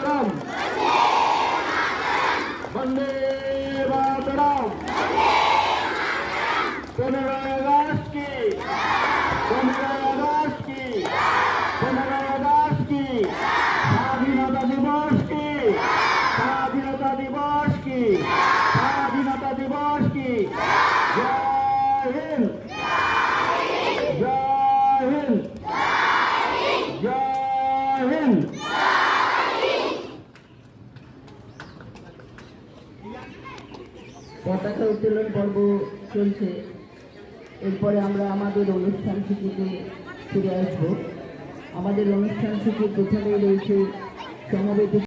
মাতরম, বন্দে মাতরম। 15 अगस्त की, 15 अगस्त की, 15 अगस्त की स्वाधीनता दिवस की, स्वाधीनता दिवस की, स्वाधीनता दिवस की। जय हिंद, जय हिंद, जय हिंद। পতাকা উত্তোলন পর্ব চলছে। এরপরে আমরা আমাদের অনুষ্ঠান সূচিতে ফিরে আসবো। আমাদের অনুষ্ঠান সূচি প্রথমেই রয়েছে সমবেত